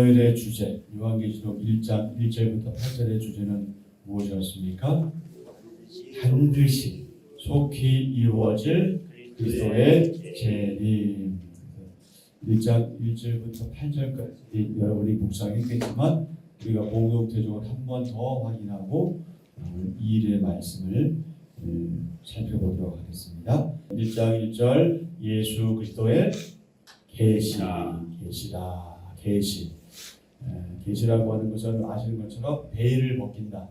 오늘의 주제, 요한계시록 1장 1절부터 8절의 주제는 무엇이었습니까? 반드시 속히 이루어질 그리스도의 재림. 1장 1절부터 8절까지 여러분이 묵상했겠지만 우리가 공동체적으로 한 번 더 확인하고 이 일의 말씀을 살펴보도록 하겠습니다. 1장 1절 예수 그리스도의 계시라. 계시라고 하는 것은 아시는 것처럼 베일을 벗긴다.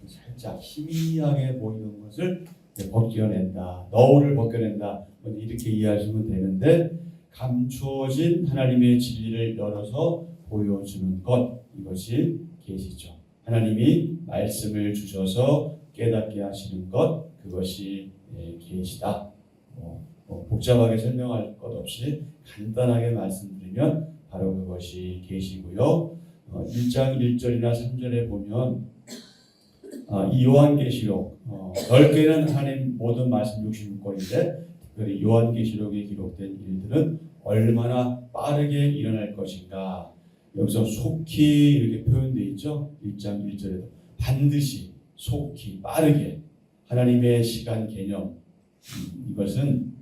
살짝 희미하게 보이는 것을 벗겨낸다. 너울을 벗겨낸다. 이렇게 이해하시면 되는데 감추어진 하나님의 진리를 열어서 보여주는 것, 이것이 계시죠. 하나님이 말씀을 주셔서 깨닫게 하시는 것, 그것이 계시다. 복잡하게 설명할 것 없이 간단하게 말씀드리면 바로 그것이 계시고요. 1장 1절이나 3절에 보면 이 요한계시록 넓게는 하나님 모든 말씀 66권인데 특별히 요한계시록에 기록된 일들은 얼마나 빠르게 일어날 것인가. 여기서 속히 이렇게 표현되어 있죠. 1장 1절에도 반드시 속히 빠르게 하나님의 시간 개념, 이것은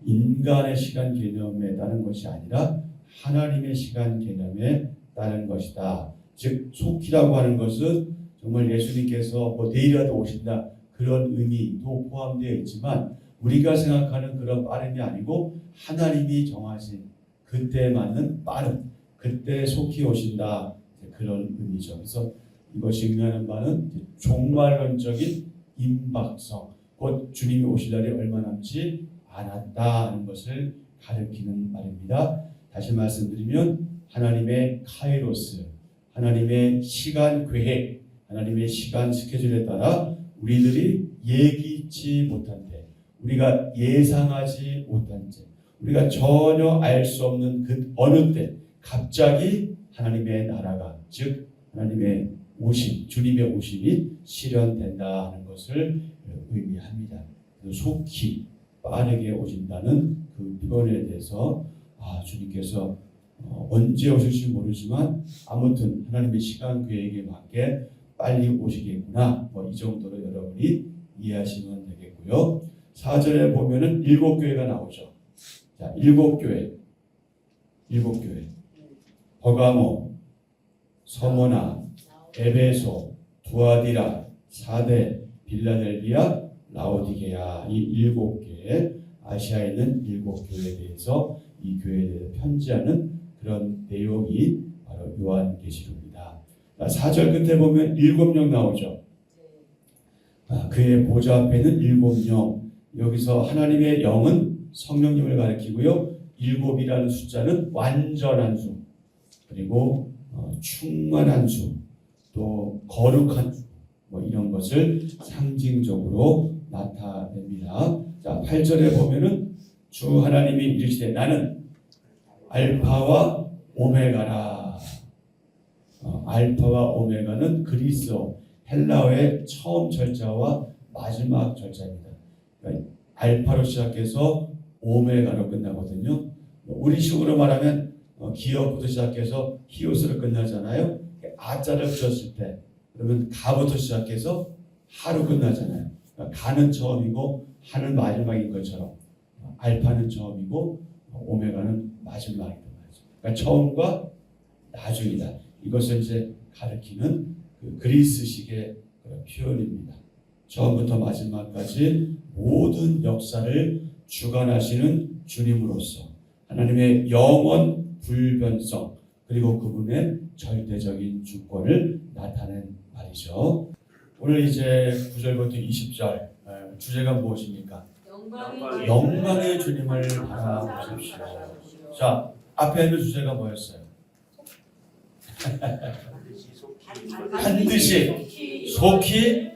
인간의 시간 개념에 따른 것이 아니라 하나님의 시간 개념에 따른 것이다. 즉 속히라고 하는 것은 정말 예수님께서 내일이라도 오신다 그런 의미도 포함되어 있지만 우리가 생각하는 그런 빠름이 아니고 하나님이 정하신 그때에 맞는 빠름, 그때 속히 오신다 그런 의미죠. 그래서 이것이 의미하는 바는 종말론적인 임박성, 곧 주님이 오실 날이 얼마 남지 않았다는 것을 가리키는 말입니다. 다시 말씀드리면 하나님의 카이로스, 하나님의 시간 계획, 하나님의 시간 스케줄에 따라 우리들이 예기치 못한 때, 우리가 예상하지 못한 때, 우리가 전혀 알 수 없는 그 어느 때 갑자기 하나님의 나라가, 즉 하나님의 오심, 주님의 오심이 실현된다는 것을 의미합니다. 속히 빠르게 오신다는 그 표현에 대해서 주님께서 언제 오실지 모르지만 아무튼 하나님의 시간 계획에 맞게 빨리 오시겠구나. 이 정도로 여러분이 이해하시면 되겠고요. 4절에 보면은 7교회가 나오죠. 자, 7교회. 버가모, 서모나, 에베소, 두아디라, 사데, 빌라델비아, 라오디게아, 이 7개 아시아에 있는 7교회에 대해서 이 교회에 대해서 편지하는 그런 내용이 바로 요한계시록입니다. 4절 끝에 보면 7명 나오죠. 그의 보좌 앞에는 7명. 여기서 하나님의 영은 성령님을 가리키고요. 7이라는 숫자는 완전한 수, 그리고 충만한 수, 또 거룩한 수, 이런 것을 상징적으로 나타냅니다. 자, 8절에 보면은 주 하나님이 이르시되 나는 알파와 오메가라. 알파와 오메가는 그리스어 헬라어의 처음 절자와 마지막 절자입니다. 그러니까 알파로 시작해서 오메가로 끝나거든요. 우리식으로 말하면 기어부터 시작해서 히오스로 끝나잖아요. 아자를 붙였을 때 그러면 가부터 시작해서 하로 끝나잖아요. 그러니까 가는 처음이고 하는 마지막인 것처럼 알파는 처음이고 오메가는 마지막이다. 그러니까 처음과 나중이다. 이것을 이제 가리키는 그 그리스식의 그런 표현입니다. 처음부터 마지막까지 모든 역사를 주관하시는 주님으로서 하나님의 영원 불변성 그리고 그분의 절대적인 주권을 나타낸 말이죠. 오늘 이제 9절부터 20절 주제가 무엇입니까? 영광의 주님을 바라보십시오. 자, 앞에 있는 주제가 뭐였어요? 반드시 속히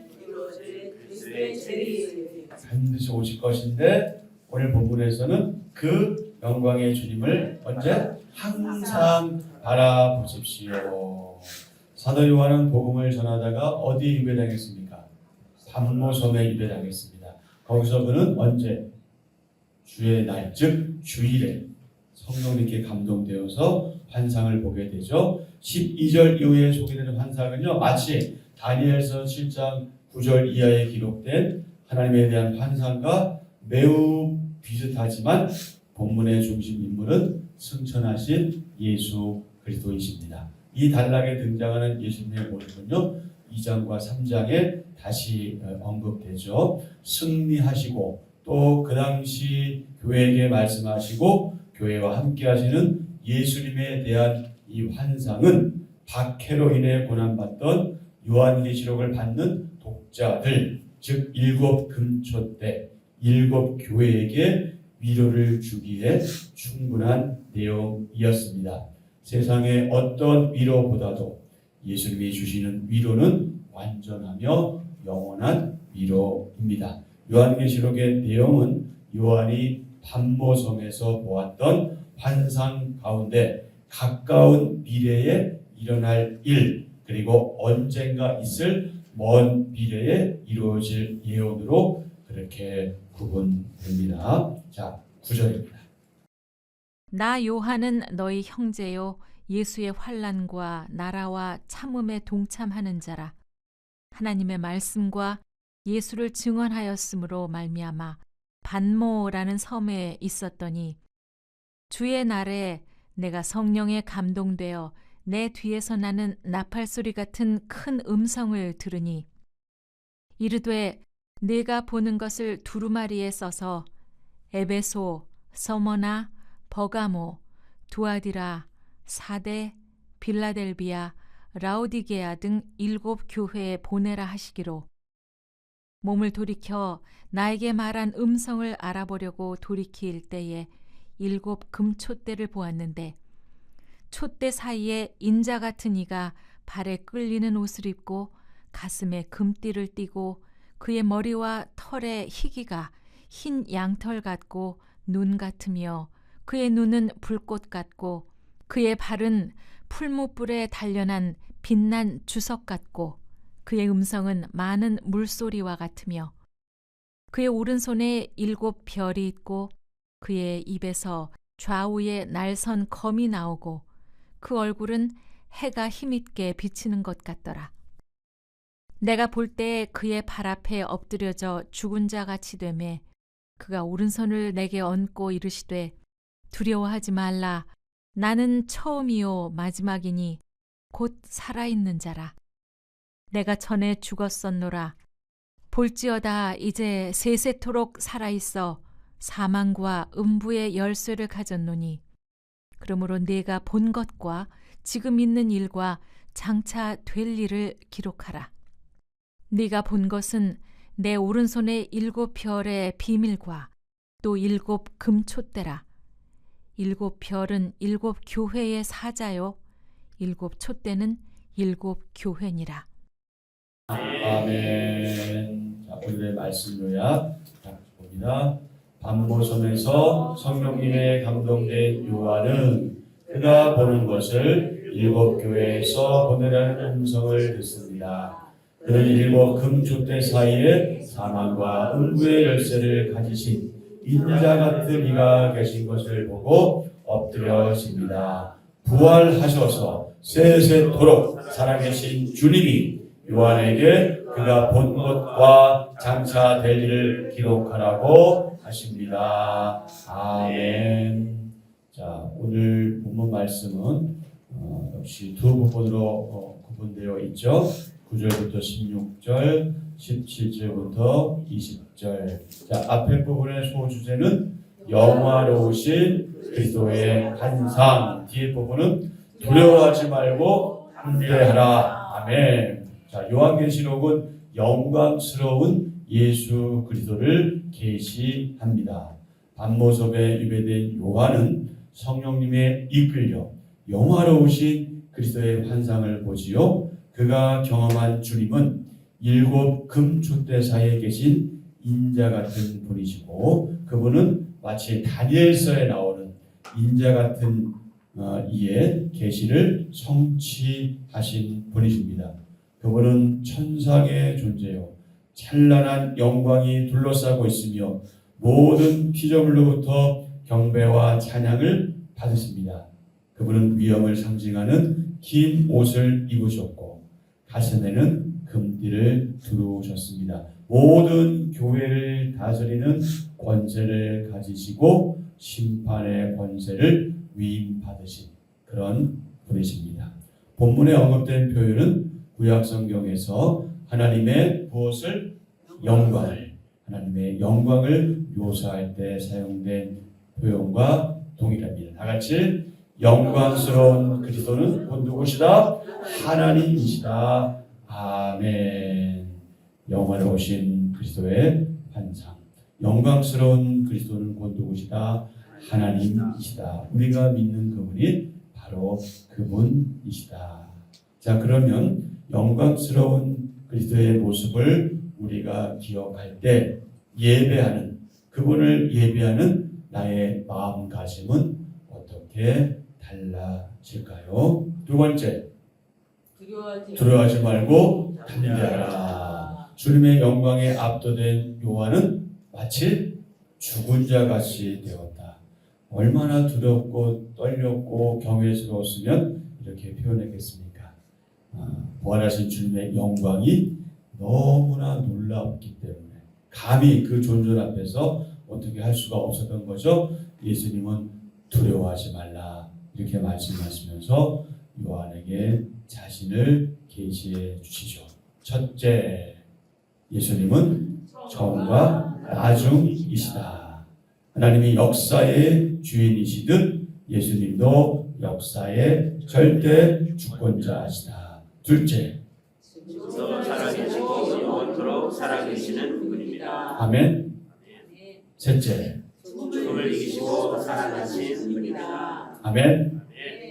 반드시 오실 것인데 오늘 본문에서는 그 영광의 주님을 언제? 항상 바라보십시오. 사도 요한은 복음을 전하다가 어디에 유배당했습니까? patmos섬에 유배당했습니다. 거기서 그는 언제? 주의 날, 즉 주일에 성령님께 감동되어서 환상을 보게 되죠. 12절 이후에 소개되는 환상은요, 마치 다니엘서 7장 9절 이하에 기록된 하나님에 대한 환상과 매우 비슷하지만 본문의 중심 인물은 승천하신 예수 그리스도이십니다. 이 단락에 등장하는 예수님의 모습은요, 2장과 3장에 다시 언급되죠. 승리하시고 또 그 당시 교회에게 말씀하시고 교회와 함께 하시는 예수님에 대한 이 환상은 박해로 인해 고난받던 요한계시록을 받는 독자들, 즉 일곱 금초대, 일곱 교회에게 위로를 주기에 충분한 내용이었습니다. 세상의 어떤 위로보다도 예수님이 주시는 위로는 완전하며 영원한 위로입니다. 요한계시록의 내용은 요한이 pat모섬에서 보았던 환상 가운데 가까운 미래에 일어날 일, 그리고 언젠가 있을 먼 미래에 이루어질 예언으로 그렇게 구분됩니다. 자, 9절입니다. 나 요한은 너희 형제요 예수의 환난과 나라와 참음에 동참하는 자라. 하나님의 말씀과 예수를 증언하였으므로 말미암아 pat모라는 섬에 있었더니 주의 날에 내가 성령에 감동되어 내 뒤에서 나는 나팔소리 같은 큰 음성을 들으니 이르되 내가 보는 것을 두루마리에 써서 에베소, 서머나, 버가모, 두아디라, 사데, 빌라델비아, 라오디게아 등 7 교회에 보내라 하시기로 몸을 돌이켜 나에게 말한 음성을 알아보려고 돌이킬 때에 7 금촛대를 보았는데 촛대 사이에 인자 같은 이가 발에 끌리는 옷을 입고 가슴에 금띠를 띠고 그의 머리와 털의 희기가 흰 양털 같고 눈 같으며 그의 눈은 불꽃 같고 그의 발은 풀무불에 단련한 빛난 주석 같고 그의 음성은 많은 물소리와 같으며 그의 오른손에 7 별이 있고 그의 입에서 좌우에 날선 검이 나오고 그 얼굴은 해가 힘있게 비치는 것 같더라. 내가 볼 때 그의 발 앞에 엎드려져 죽은 자 같이 되매 그가 오른손을 내게 얹고 이르시되 두려워하지 말라. 나는 처음이요 마지막이니 곧 살아있는 자라. 내가 전에 죽었었노라. 볼지어다 이제 세세토록 살아있어 사망과 음부의 열쇠를 가졌노니 그러므로 내가 본 것과 지금 있는 일과 장차 될 일을 기록하라. 네가 본 것은 내 오른손의 7 별의 비밀과 또 7 금촛대라. 7 별은 7 교회의 사자요 7 촛대는 7 교회니라. 아멘. 자, 오늘의 말씀 요약 봅니다. pat모섬에서 성령님의 감동된 요한은 그가 보는 것을 7 교회에서 보내라는 음성을 듣습니다. 그는 7 금촛대 사이에 사망과 음부의 열쇠를 가지신 인자 같은 이가 계신 것을 보고 엎드려집니다. 부활하셔서 세세토록 살아계신 주님이 요한에게 그가 본 것과 장차 될 일을 기록하라고 하십니다. 아멘. 자, 오늘 본문 말씀은 역시 두 부분으로 구분되어 있죠. 9절부터 16절, 17절부터 20절. 자, 앞에 부분의 소주제는 영화로우신 그리스도의 환상, 뒤에 부분은 두려워하지 말고 함께하라. 아멘. 자, 요한계시록은 영광스러운 예수 그리스도를 계시합니다. pat모섬에 유배된 요한은 성령님에 이끌려 영화로우신 그리스도의 환상을 보지요. 그가 경험한 주님은 7 금촛대 사이에 계신 인자 같은 분이시고 그분은 마치 다니엘서에 나오는 인자 같은 이의 계시를 성취하신 분이십니다. 그분은 천상의 존재요 찬란한 영광이 둘러싸고 있으며 모든 피조물로부터 경배와 찬양을 받으십니다. 그분은 위엄을 상징하는 긴 옷을 입으셨고 가슴에는 금띠를 두르셨습니다. 모든 교회를 다스리는 권세를 가지시고 심판의 권세를 위임받으신 그런 분이십니다. 본문에 언급된 표현은 구약 성경에서 하나님의 무엇을? 영광을, 하나님의 영광을 묘사할 때 사용된 표현과 동일합니다. 다 같이 영광스러운 그리스도는 곧 누구시다? 하나님이시다. 아멘. 영화로우신 그리스도의 환상. 영광스러운 그리스도는 곧 누구시다? 하나님이시다. 우리가 믿는 그분이 바로 그분이시다. 자, 그러면 영광스러운 그리스도의 모습을 우리가 기억할 때 예배하는, 그분을 예배하는 나의 마음가짐은 어떻게 달라질까요? 두 번째, 두려워하지 말고 담대하라. 주님의 영광에 압도된 요한은 마치 죽은 자 같이 되었다. 얼마나 두렵고 떨렸고 경외스러웠으면 이렇게 표현했겠습니까? 부활하신 주님의 영광이 너무나 놀랍기 때문에 감히 그 존재 앞에서 어떻게 할 수가 없었던 거죠. 예수님은 두려워하지 말라 이렇게 말씀하시면서 요한에게 자신을 계시해 주시죠. 첫째, 예수님은 처음과 나중이시다. 하나님이 역사의 주인이시듯 예수님도 역사의 절대 주권자시다. 둘째, 살아계시고 영원토록 살아계시는 분입니다. 아멘. 셋째, 죽음을 이기시고 살아나신 분입니다. 아멘.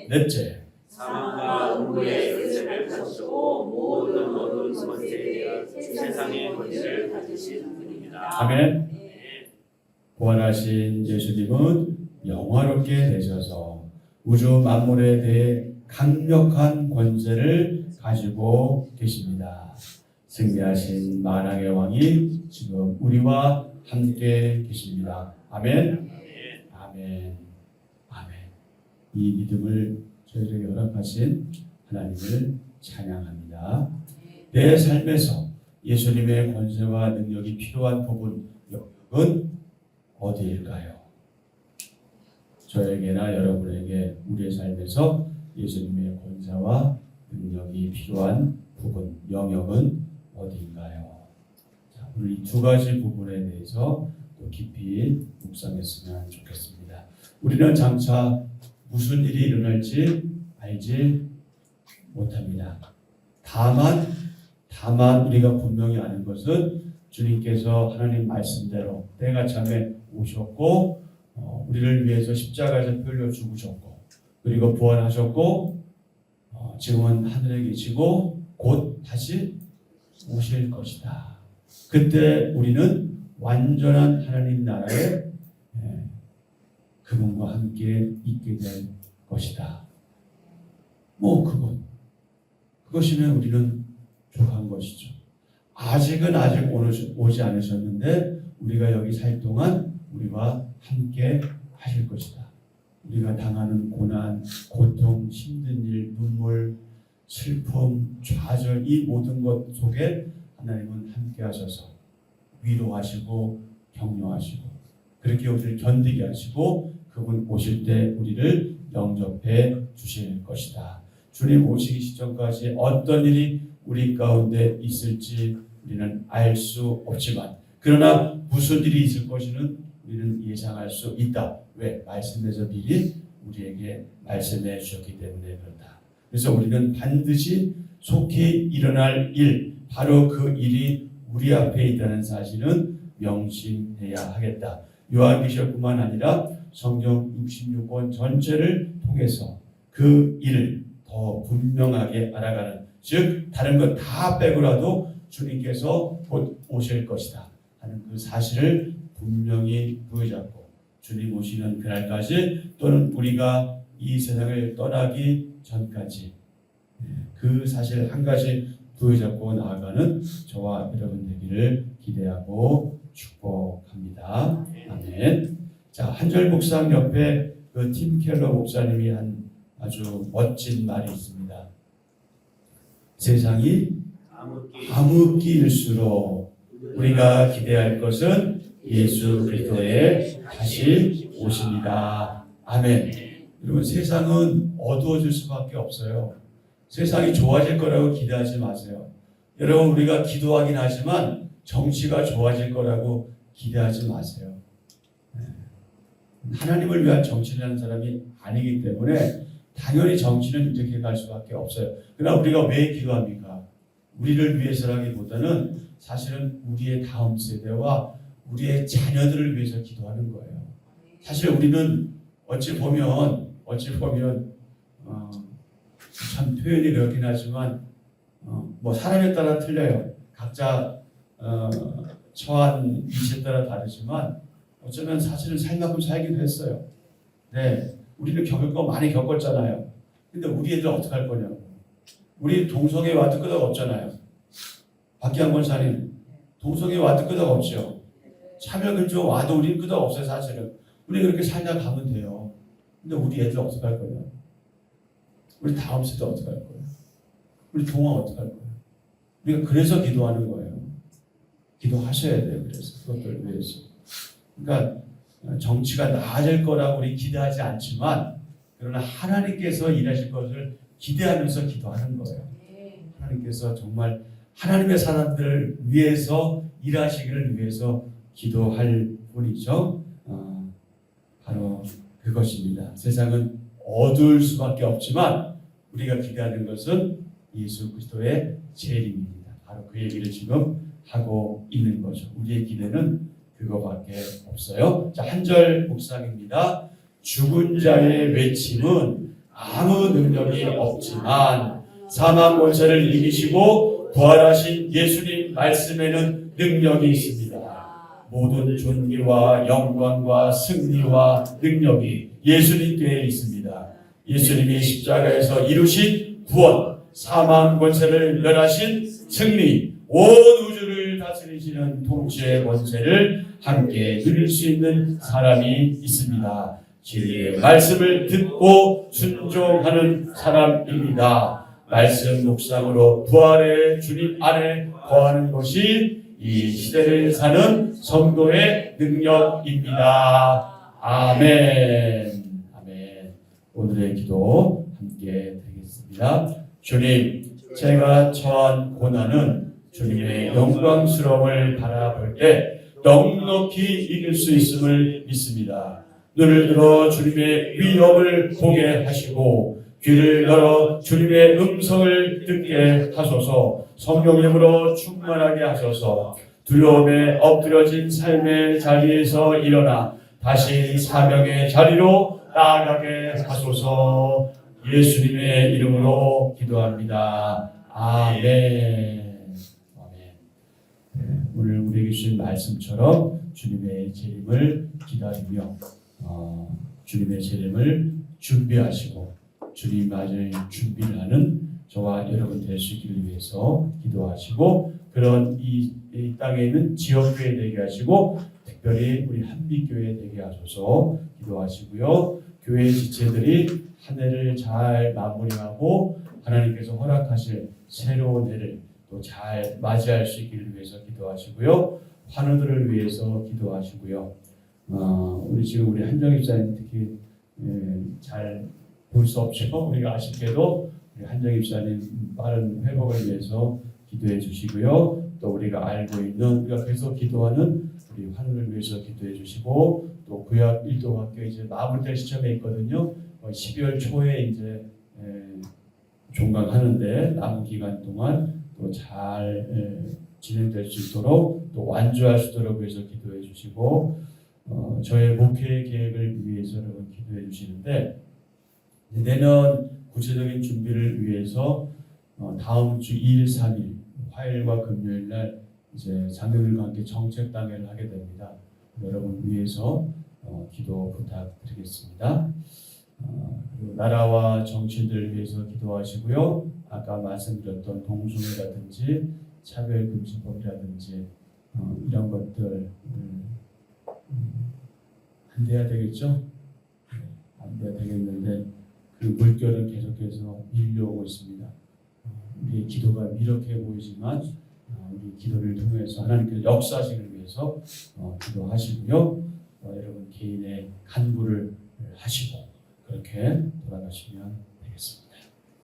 넷째, 사망과 음부의 권세를 가지시고 모든 어두운 권세에 대한 세상의 권세를 가지신 분입니다. 아멘. 부활하신 예수님은 영화롭게 되셔서 우주 만물에 대해 강력한 권세를 가지고 계십니다. 승리하신 만왕의 왕이 지금 우리와 함께 계십니다. 아멘. 아멘. 아멘. 이 믿음을 저희에게 허락하신 하나님을 찬양합니다. 내 삶에서 예수님의 권세와 능력이 필요한 부분, 영역은 어디일까요? 저에게나 여러분에게 우리의 삶에서 예수님의 권세와 능력이 필요한 부분, 영역은 어디인가요? 자, 오늘 이 두 가지 부분에 대해서 또 깊이 묵상했으면 좋겠습니다. 우리는 장차 무슨 일이 일어날지 알지 못합니다. 다만 우리가 분명히 아는 것은 주님께서 하나님 말씀대로 때가 참에 오셨고 우리를 위해서 십자가에서 피 흘려 죽으셨고 그리고 부활하셨고 지금은 하늘에 계시고 곧 다시 오실 것이다. 그때 우리는 완전한 하나님 나라에 그분과 함께 있게 될 것이다. 그것이면 우리는 족한 것이죠. 아직은 오지 않으셨는데 우리가 여기 살 동안 우리와 함께 하실 것이다. 우리가 당하는 고난, 고통, 힘든 일, 눈물, 슬픔, 좌절 이 모든 것 속에 하나님은 함께 하셔서 위로하시고 격려하시고 그렇게 우리를 견디게 하시고 그분 오실 때 우리를 영접해 주실 것이다. 주님 오시기 시점까지 어떤 일이 우리 가운데 있을지 우리는 알 수 없지만 그러나 무슨 일이 있을 것이는 우리는 예상할 수 있다. 왜? 말씀에서 미리 우리에게 말씀해 주셨기 때문에 그렇다. 그래서 우리는 반드시 속히 일어날 일, 바로 그 일이 우리 앞에 있다는 사실은 명심해야 하겠다. 요한계시록뿐만 아니라 성경 66권 전체를 통해서 그 일을 더 분명하게 알아가는, 즉 다른 것 다 빼고라도 주님께서 곧 오실 것이다 하는 그 사실을 분명히 부여잡고 주님 오시는 그날까지 또는 우리가 이 세상을 떠나기 전까지 그 사실 한 가지 부여잡고 나아가는 저와 여러분 되기를 기대하고 축복합니다. 아멘. 자, 한절 묵상 옆에 그 팀 켈러 목사님이 한 아주 멋진 말이 있습니다. 세상이 암흑기 암흑기일수록 우리가 기대할 것은 예수 그리스도의 다시 오십니다. 아멘. 여러분, 세상은 어두워질 수밖에 없어요. 세상이 좋아질 거라고 기대하지 마세요. 여러분, 우리가 기도하긴 하지만 정치가 좋아질 거라고 기대하지 마세요. 하나님을 위한 정치를 하는 사람이 아니기 때문에 당연히 정치는 이렇게 갈 수밖에 없어요. 그러나 우리가 왜 기도합니까? 우리를 위해서라기보다는 사실은 우리의 다음 세대와 우리의 자녀들을 위해서 기도하는 거예요. 사실 우리는 어찌 보면 참 표현이 그렇긴 하지만 뭐 사람에 따라 틀려요. 각자 처한 위치에 따라 다르지만 어쩌면 사실은 살만큼 살기도 했어요. 네, 우리는 겪을 거 많이 겪었잖아요. 근데 우리 애들 어떻게 할 거냐고. 우리 동성애 와도 끄덕 없잖아요. 박기환 권사님, 동성애 와도 끄덕 없죠. 차별금지가 와도 우리는 끄덕 없어요. 사실은 우리 그렇게 살다 가면 돼요. 근데 우리 애들 어떻게 할 거냐? 우리 다음 세대 어떻게 할 거예요? 우리 동화 어떻게 할 거예요? 우리가 그래서 기도하는 거예요. 기도하셔야 돼요. 그래서 그것들을 위해서. 그러니까 정치가 나아질 거라고 우리 기대하지 않지만 그러나 하나님께서 일하실 것을 기대하면서 기도하는 거예요. 하나님께서 정말 하나님의 사람들을 위해서 일하시기를 위해서 기도할 뿐이죠. 바로 그것입니다. 세상은 어두울 수밖에 없지만 우리가 기대하는 것은 예수 그리스도의 재림입니다. 바로 그 얘기를 지금 하고 있는 거죠. 우리의 기대는 그거밖에 없어요. 자, 한 절 묵상입니다. 죽은 자의 외침은 아무 능력이 없지만 사망 권세를 이기시고 부활하신 예수님 말씀에는 능력이 있습니다. 모든 존귀와 영광과 승리와 능력이 예수님께 있습니다. 예수님이 십자가에서 이루신 구원, 사망 권세를 멸하신 승리, 온 우주를 다스리시는 통치의 권세를 함께 누릴 수 있는 사람이 있습니다. 진리의 말씀을 듣고 순종하는 사람입니다. 말씀 묵상으로 부활의 주님 안에 거하는 것이 이 시대를 사는 성도의 능력입니다. 아멘. 아멘. 오늘의 기도 함께 드리겠습니다. 주님, 제가 처한 고난은 주님의 영광스러움을 바라볼 때 넉넉히 이길 수 있음을 믿습니다. 눈을 들어 주님의 위엄을 보게 하시고 귀를 열어 주님의 음성을 듣게 하소서. 성령님으로 충만하게 하소서. 두려움에 엎드려진 삶의 자리에서 일어나 다시 사명의 자리로 나아가게 하소서. 예수님의 이름으로 기도합니다. 아멘. 아멘. 오늘 우리에게 주신 말씀처럼 주님의 재림을 기다리며 주님의 재림을 준비하시고 주님 맞을 준비를 하는 저와 여러분 될 수 있기를 위해서 기도하시고 그런 이 땅에 있는 지역교회 되게 하시고 특별히 우리 한빛교회 되게 하소서 기도하시고요. 교회 지체들이 한 해를 잘 마무리하고 하나님께서 허락하실 새로운 해를 또 잘 맞이할 수 있기를 위해서 기도하시고요. 환우들을 위해서 기도하시고요. 우리 지금 우리 한정 입사님 특히 잘 볼 수 없죠. 우리가 아쉽게도 우리 한정 입사님 빠른 회복을 위해서 기도해 주시고요. 또 우리가 알고 있는 우리가 계속 기도하는 우리 환우를 위해서 기도해 주시고 또 구약 1도 학교 이제 마무리될 시점에 있거든요. 12월 초에 이제 종강하는데 남은 기간 동안 또 잘 진행될 수 있도록 또 완주할 수 있도록 위해서 기도해 주시고 저의 목회 계획을 위해서 여러분 기도해 주시는데 내년 구체적인 준비를 위해서 다음 주 2일, 3일 화요일과 금요일 날 이제 장로들과 함께 정책 당회를 하게 됩니다. 여러분 위해서 기도 부탁드리겠습니다. 그리고 나라와 정치인들을 위해서 기도하시고요. 아까 말씀드렸던 동성애라든지 차별금지법이라든지 이런 것들 안 돼야 되겠죠? 안 돼야 되겠는데 그 물결은 계속해서 밀려오고 있습니다. 우리의 기도가 미력해 보이지만 우리 기도를 통해서 하나님께서 역사하시기 위해서 기도하시고요. 여러분 개인의 간구를 하시고 그렇게 돌아가시면 되겠습니다.